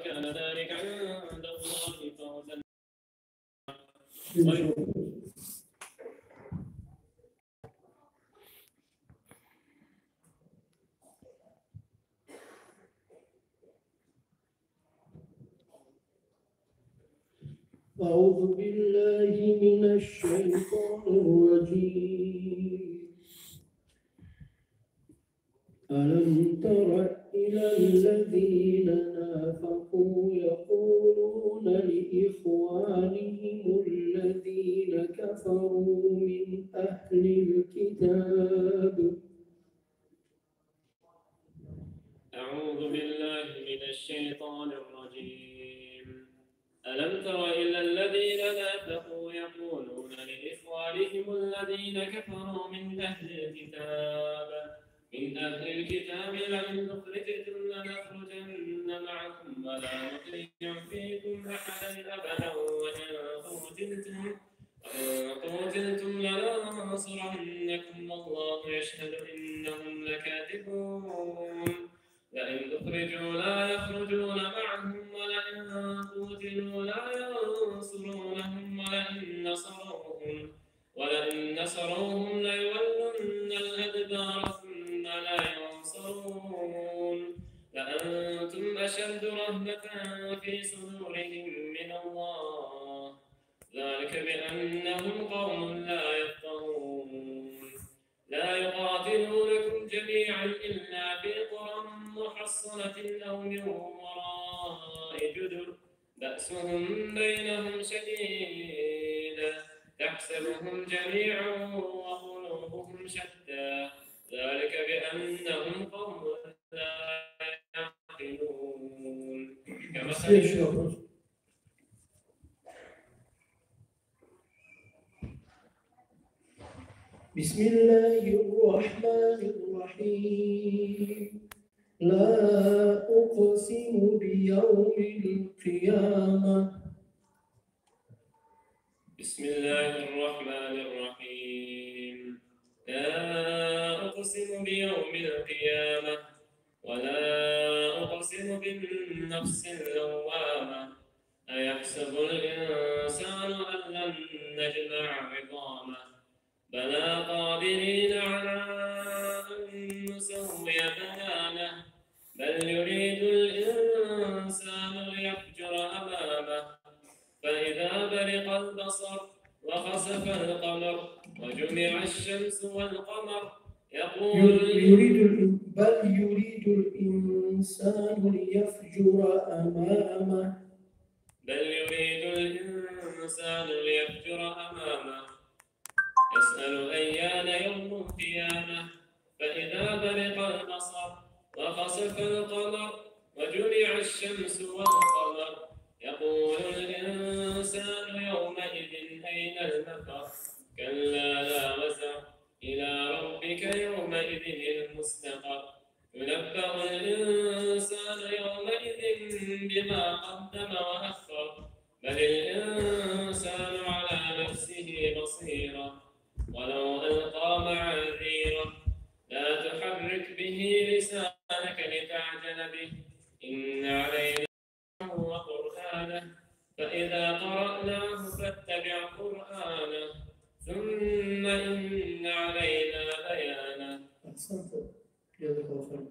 وكان ذلك عند الله فوزا. أعوذ بالله من الشيطان الرجيم. ألم تر إلى الذين نافقوا يقولون لإخوانهم الذين كفروا من أهل الكتاب. أعوذ بالله من الشيطان الرجيم. ألم تر إلى الذين نافقوا يقولون لإخوانهم الذين كفروا من أهل الكتاب لئن أخرجتم لنخرجن معكم ولا نطيع فيكم أحدا أبدا وإن قتلتم لننصرنكم والله يشهد إنهم لكاذبون. لئن أخرجوا لا يخرجون معهم ولئن قتلوا لا ينصرونهم ولئن نصروهم ليولن الأدبار ثم لا ينصرون. لأنتم أشد رهبة في صدورهم من الله ذلك بأنهم قوم لا يفقهون. لا يقاتلونكم جميعا إلا في قرى محصنة أو من وراء جدر بأسهم بينهم شديد تحسبهم جميعا وقلوبهم شتى ذلك بأنهم قوم لا يعقلون. بسم الله الرحمن الرحيم. لا أقسم بيوم القيامة. بسم الله الرحمن الرحيم. لا أقسم بيوم القيامة ولا أقسم بالنفس اللوامة. أيحسب الإنسان أن لن نجمع عظامه بلى قادرين على أن نسوي بنانه بل يريد الإنسان ليفجر أمامه فإذا برق البصر وخسف القمر وجمع الشمس والقمر بل يريد الإنسان ليفجر أمامه يسأل أيان يوم القيامة فإذا برق البصر وخسف القمر وجمع الشمس والقمر يقول الإنسان يومئذ أين المفر كلا لا وزر إلى ربك يومئذ المستقر ينبأ الإنسان يومئذ بما قدم وأخر بل الإنسان على نفسه بصيرة ولو ألقى معاذيره لا تحرك به لسانك لتعجل به إن علينا وقرآنه فإذا قرأناه فاتبع قرآنه ثم إن علينا بيانه. أحسنت. جزاك الله خير.